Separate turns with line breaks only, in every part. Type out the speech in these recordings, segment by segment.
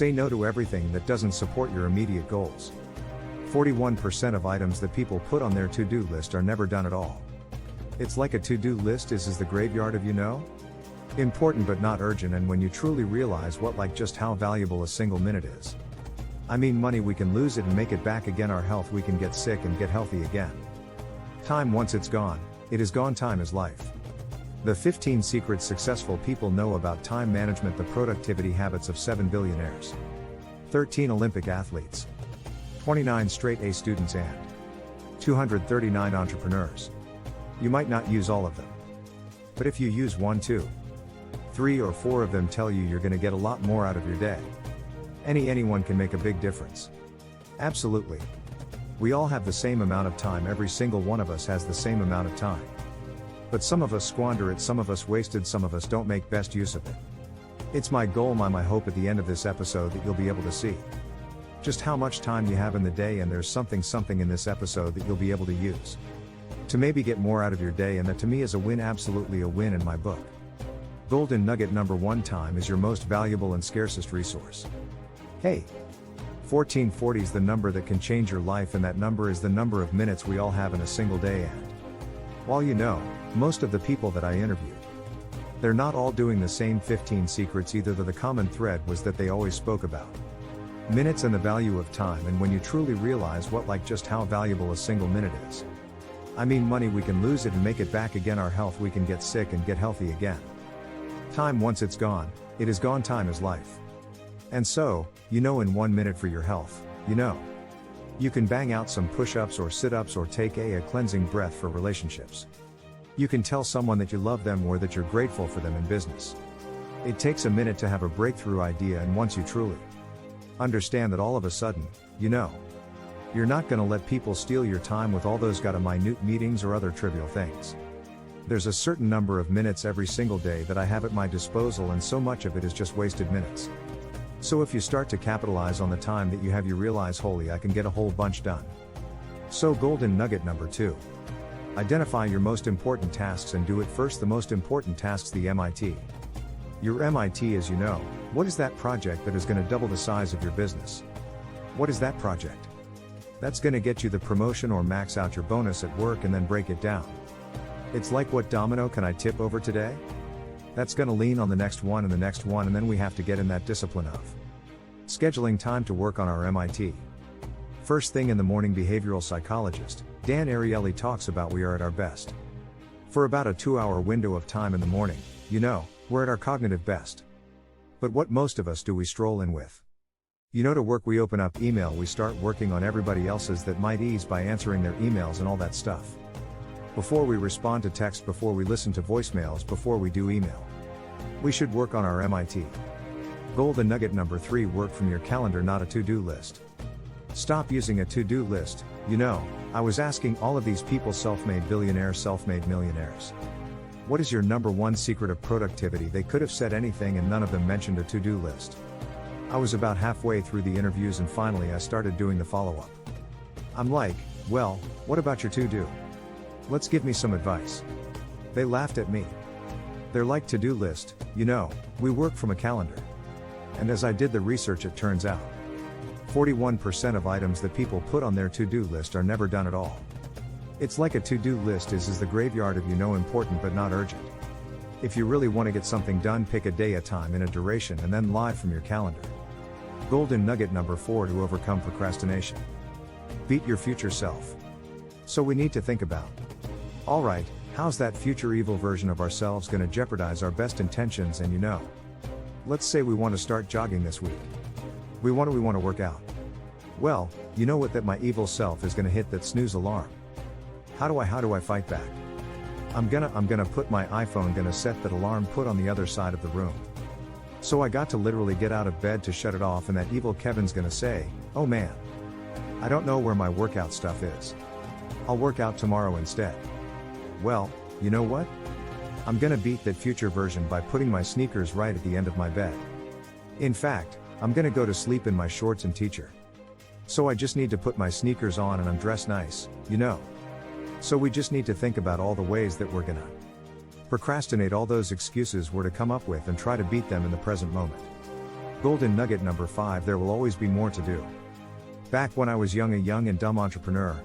Say no to everything that doesn't support your immediate goals. 41% of items that people put on their to-do list are never done at all. It's like a to-do list is the graveyard of important but not urgent, and when you truly realize just how valuable a single minute is. I mean, money we can lose it and make it back again, our health we can get sick and get healthy again. Time, once it's gone, it is gone. Time is life. The 15 secrets successful people know about time management. The productivity habits of 7 billionaires. 13 Olympic athletes. 29 straight A students and 239 entrepreneurs. You might not use all of them. But if you use 1, 2, 3 or 4 of them, tell you you're going to get a lot more out of your day. Anyone can make a big difference. Absolutely. We all have the same amount of time. Every single one of us has the same amount of time. But some of us squander it, some of us wasted, some of us don't make best use of it. It's my goal, my hope at the end of this episode that you'll be able to see just how much time you have in the day, and there's something in this episode that you'll be able to use to maybe get more out of your day, and that to me is a win, absolutely a win in my book. Golden nugget number 1: time is your most valuable and scarcest resource. Hey! 1440 is the number that can change your life, and that number is the number of minutes we all have in a single day. And while most of the people that I interviewed, they're not all doing the same 15 secrets either. The common thread was that they always spoke about minutes and the value of time, and when you truly realize just how valuable a single minute is. I mean, money we can lose it and make it back again, our health we can get sick and get healthy again. Time, once it's gone, it is gone. Time is life. And so, in 1 minute for your health, you can bang out some push-ups or sit-ups, or take a cleansing breath for relationships. You can tell someone that you love them or that you're grateful for them in business. It takes a minute to have a breakthrough idea, and once you truly understand that, all of a sudden, you're not going to let people steal your time with all those minute meetings or other trivial things. There's a certain number of minutes every single day that I have at my disposal, and so much of it is just wasted minutes. So if you start to capitalize on the time that you have, you realize, holy, I can get a whole bunch done. So golden nugget number 2. Identify your most important tasks and do it first. The most important tasks, the MIT. Your MIT is, what is that project that is going to double the size of your business? What is that project that's going to get you the promotion or max out your bonus at work, and then break it down? It's like, what domino can I tip over today? That's going to lean on the next one and the next one, and then we have to get in that discipline of scheduling time to work on our MIT. First thing in the morning, behavioral psychologist Dan Ariely talks about we are at our best for about a 2-hour window of time in the morning. We're at our cognitive best. But what most of us do, we stroll in with to work. We open up email, we start working on everybody else's that might ease by answering their emails and all that stuff. Before we respond to text, before we listen to voicemails, before we do email, we should work on our MIT. Golden nugget number 3: work from your calendar, not a to-do list. Stop using a to-do list. I was asking all of these people, self-made billionaires, self-made millionaires, what is your number 1 secret of productivity? They could have said anything, and none of them mentioned a to-do list. I was about halfway through the interviews, and finally I started doing the follow-up. I'm like, well, what about your to-do? Let's give me some advice. They laughed at me. They're like, to-do list, we work from a calendar. And as I did the research, it turns out 41% of items that people put on their to-do list are never done at all. It's like a to-do list is the graveyard of important but not urgent. If you really want to get something done, pick a day, a time, and a duration, and then live from your calendar. Golden nugget number 4: to overcome procrastination. Beat your future self. So we need to think about, alright, how's that future evil version of ourselves going to jeopardize our best intentions? And let's say we want to start jogging this week. We want to work out. Well, you know what, that my evil self is going to hit that snooze alarm. How do I fight back? I'm gonna put my iPhone, gonna set that alarm put on the other side of the room. So I got to literally get out of bed to shut it off, and that evil Kevin's gonna say, oh man, I don't know where my workout stuff is. I'll work out tomorrow instead. Well, you know what? I'm gonna beat that future version by putting my sneakers right at the end of my bed. In fact, I'm gonna go to sleep in my shorts and t-shirt. So I just need to put my sneakers on and I'm dressed nice, So we just need to think about all the ways that we're gonna procrastinate all those excuses we're to come up with, and try to beat them in the present moment. Golden nugget number 5: there will always be more to do. Back when I was young, a young and dumb entrepreneur,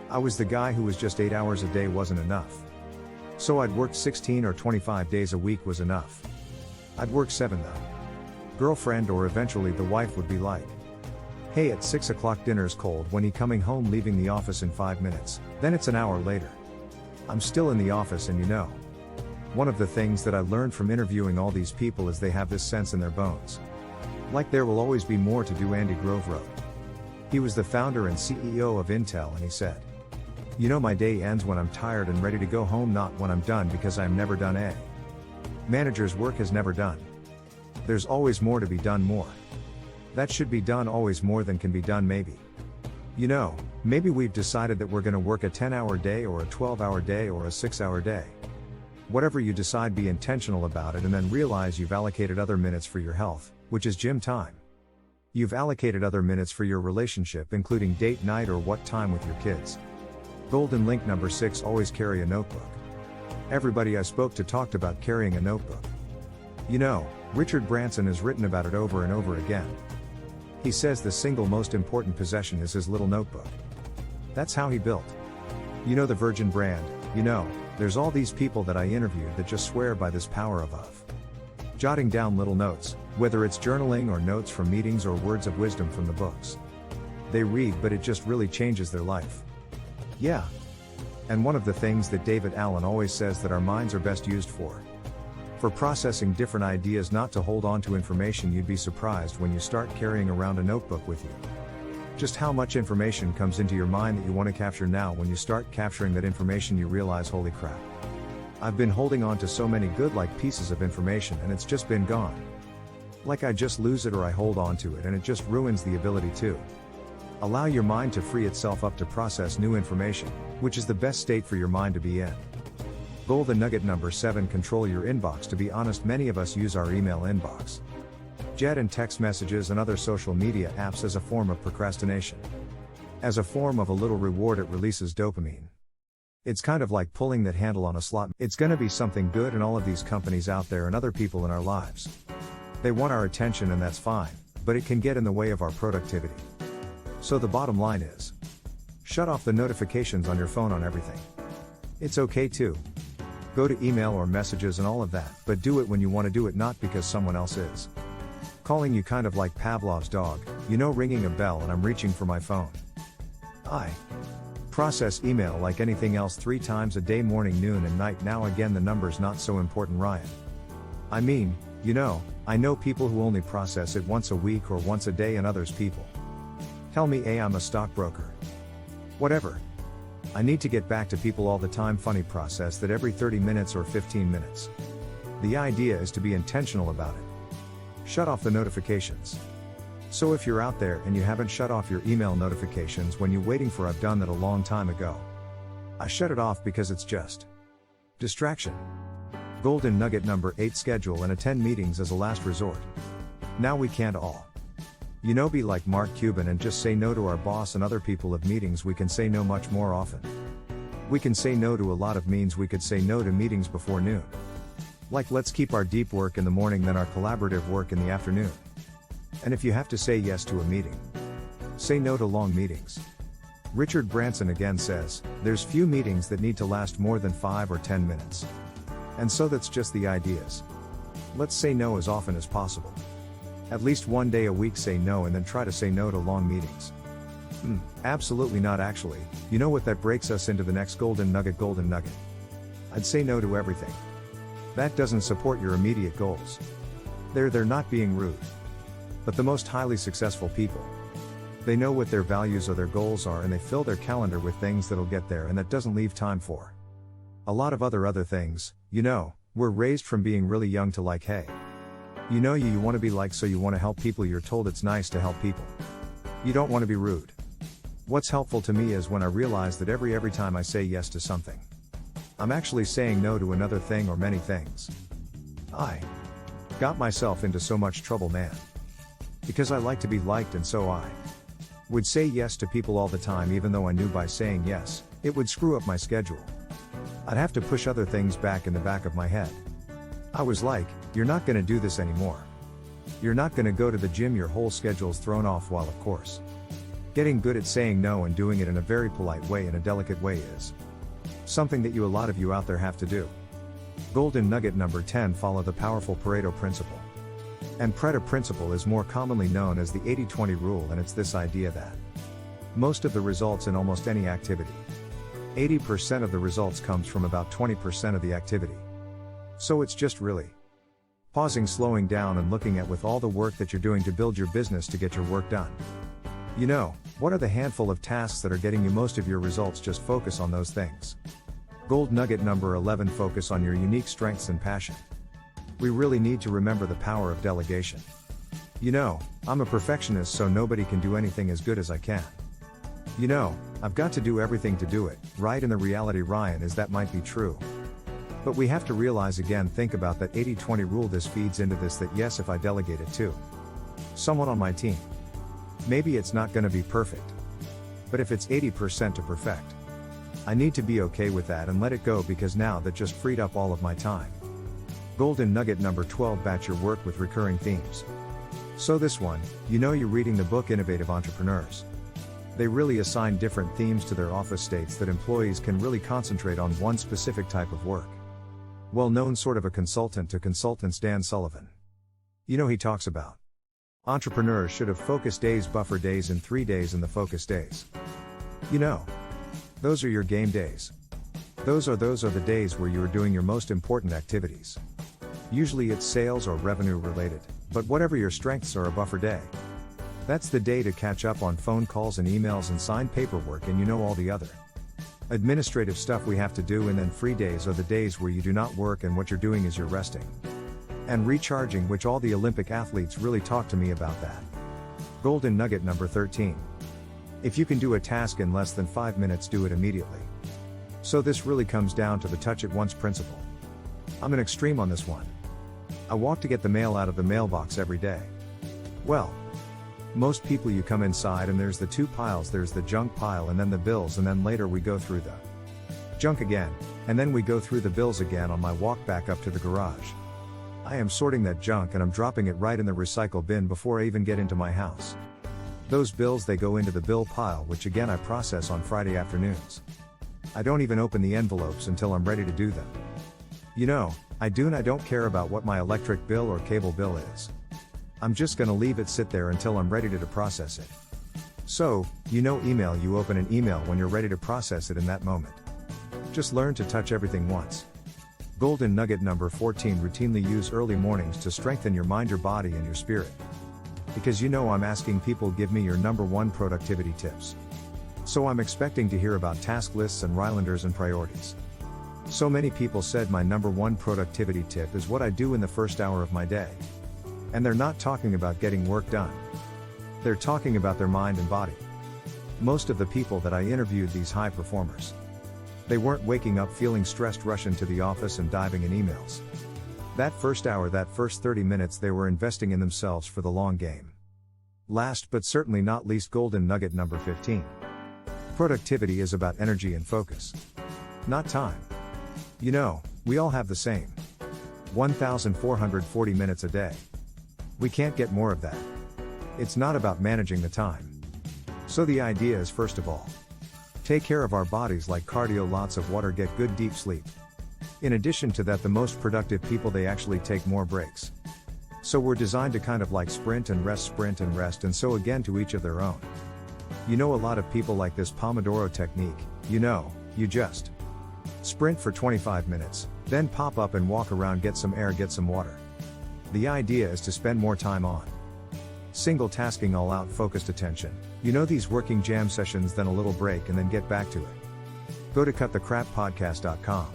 I was the guy who was just 8 hours a day wasn't enough. So I'd work 16 or 25 days a week was enough. I'd work 7 though. Girlfriend or eventually the wife would be like, "Hey, at 6 o'clock dinner's cold, when he coming home, leaving the office in 5 minutes." Then it's an hour later. I'm still in the office, and one of the things that I learned from interviewing all these people is they have this sense in their bones. Like there will always be more to do. Andy Grove wrote. He was the founder and CEO of Intel, and he said, "My day ends when I'm tired and ready to go home, not when I'm done, because I'm never done. A manager's work is never done. There's always more to be done, more that should be done, always more than can be done. Maybe we've decided that we're going to work a 10-hour day or a 12-hour day or a 6-hour day. Whatever you decide, be intentional about it, and then realize you've allocated other minutes for your health, which is gym time. You've allocated other minutes for your relationship, including date night or what time with your kids." Golden link number 6: always carry a notebook. Everybody I spoke to talked about carrying a notebook. Richard Branson has written about it over and over again. He says the single most important possession is his little notebook. That's how he built, the Virgin brand. There's all these people that I interviewed that just swear by this power of jotting down little notes, whether it's journaling or notes from meetings or words of wisdom from the books they read, but it just really changes their life. Yeah. And one of the things that David Allen always says that our minds are best used for processing different ideas, not to hold on to information. You'd be surprised when you start carrying around a notebook with you, just how much information comes into your mind that you want to capture. Now when you start capturing that information, you realize, holy crap, I've been holding on to so many good pieces of information, and it's just been gone. Like I just lose it, or I hold on to it, and it just ruins the ability to allow your mind to free itself up to process new information, which is the best state for your mind to be in. Golden nugget number 7: control your inbox. To be honest, many of us use our email inbox, chat and text messages and other social media apps as a form of procrastination. As a form of a little reward, it releases dopamine. It's kind of like pulling that handle on a slot. It's gonna be something good, and all of these companies out there and other people in our lives, they want our attention, and that's fine, but it can get in the way of our productivity. So the bottom line is, shut off the notifications on your phone on everything. It's okay to go to email or messages and all of that, but do it when you want to do it, not because someone else is calling you, kind of like Pavlov's dog, ringing a bell and I'm reaching for my phone. I process email like anything else 3 times a day: morning, noon, and night. Now again, the number's not so important, Ryan. I mean, I know people who only process it once a week or once a day, and others people tell me, "Hey, I'm a stockbroker." Whatever. I need to get back to people all the time. Funny, process that every 30 minutes or 15 minutes. The idea is to be intentional about it. Shut off the notifications. So if you're out there and you haven't shut off your email notifications when you're waiting for, I've done that a long time ago. I shut it off because it's just distraction. Golden nugget number 8: schedule and attend meetings as a last resort. Now we can't all be like Mark Cuban and just say no to our boss and other people of meetings. We can say no much more often. We can say no to a lot of means. We could say no to meetings before noon. Like, let's keep our deep work in the morning, then our collaborative work in the afternoon. And if you have to say yes to a meeting, say no to long meetings. Richard Branson again says, there's few meetings that need to last more than 5 or 10 minutes. And so that's just the ideas. Let's say no as often as possible. At least one day a week say no, and then try to say no to long meetings. Absolutely not, actually. You know what, that breaks us into the next golden nugget. I'd say no to everything that doesn't support your immediate goals. They're not being rude. But the most highly successful people, they know what their values or their goals are, and they fill their calendar with things that'll get there, and that doesn't leave time for a lot of other things. We're raised from being really young to like, hey, you want to be like, so you want to help people. You're told it's nice to help people. You don't want to be rude. What's helpful to me is when I realize that every time I say yes to something, I'm actually saying no to another thing or many things. I got myself into so much trouble, man. Because I like to be liked, and so I would say yes to people all the time, even though I knew by saying yes, it would screw up my schedule. I'd have to push other things back in the back of my head. I was like, you're not gonna do this anymore. You're not gonna go to the gym, your whole schedule's thrown off, while of course, getting good at saying no and doing it in a very polite way and a delicate way is something that a lot of you out there have to do. Golden nugget number 10: follow the powerful Pareto principle. And Pareto principle is more commonly known as the 80-20 rule, and it's this idea that most of the results in almost any activity, 80% of the results comes from about 20% of the activity. So it's just really pausing, slowing down, and looking at with all the work that you're doing to build your business to get your work done. What are the handful of tasks that are getting you most of your results? Just focus on those things. Gold nugget number 11: focus on your unique strengths and passion. We really need to remember the power of delegation. I'm a perfectionist, so nobody can do anything as good as I can. I've got to do everything to do it right, and the reality, Ryan, is that might be true. But we have to realize again, think about that 80-20 rule. This feeds into this, that yes, if I delegate it to someone on my team, maybe it's not going to be perfect. But if it's 80% to perfect, I need to be okay with that and let it go, because now that just freed up all of my time. Golden nugget number 12: batch your work with recurring themes. So this one, you're reading the book Innovative Entrepreneurs. They really assign different themes to their office states that employees can really concentrate on one specific type of work. Well-known sort of a consultant to consultants, Dan Sullivan. He talks about entrepreneurs should have focus days, buffer days, and 3 days in the focus days. Those are your game days. Those are the days where you are doing your most important activities. Usually it's sales or revenue related, but whatever your strengths are, a buffer day, that's the day to catch up on phone calls and emails and sign paperwork and all the other administrative stuff we have to do. And then free days are the days where you do not work, and what you're doing is you're resting and recharging, which all the Olympic athletes really talk to me about that. Golden nugget number 13: if you can do a task in less than 5 minutes, do it immediately. So this really comes down to the touch it once principle. I'm an extreme on this one. I walk to get the mail out of the mailbox every day. Well, most people, you come inside and there's the two piles: there's the junk pile and then the bills, and then later we go through the junk again, and then we go through the bills again. On my walk back up to the garage, I am sorting that junk and I'm dropping it right in the recycle bin before I even get into my house. Those bills, they go into the bill pile, which again I process on Friday afternoons. I don't even open the envelopes until I'm ready to do them. I don't care about what my electric bill or cable bill is. I'm just gonna leave it sit there until I'm ready to process it. So, email, you open an email when you're ready to process it in that moment. Just learn to touch everything once. Golden nugget number 14: routinely use early mornings to strengthen your mind, your body, and your spirit. Because I'm asking people, give me your number 1 productivity tips. So I'm expecting to hear about task lists and Rylanders and priorities. So many people said my number 1 productivity tip is what I do in the first hour of my day. And they're not talking about getting work done. They're talking about their mind and body. Most of the people that I interviewed, these high performers, they weren't waking up feeling stressed, rushing to the office and diving in emails. That first hour, that first 30 minutes, they were investing in themselves for the long game. Last but certainly not least, golden nugget number 15. Productivity is about energy and focus, not time. We all have the same 1,440 minutes a day. We can't get more of that. It's not about managing the time. So the idea is, first of all, take care of our bodies like cardio, lots of water, get good deep sleep. In addition to that, the most productive people, they actually take more breaks. So we're designed to kind of like sprint and rest, and so again, to each of their own. A lot of people like this Pomodoro technique. You just sprint for 25 minutes, then pop up and walk around, get some air, get some water. The idea is to spend more time on single tasking, all out focused attention. These working jam sessions, then a little break, and then get back to it. Go to cutthecrappodcast.com.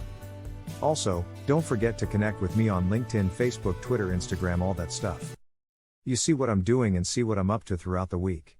Also, don't forget to connect with me on LinkedIn, Facebook, Twitter, Instagram, all that stuff. You see what I'm doing and see what I'm up to throughout the week.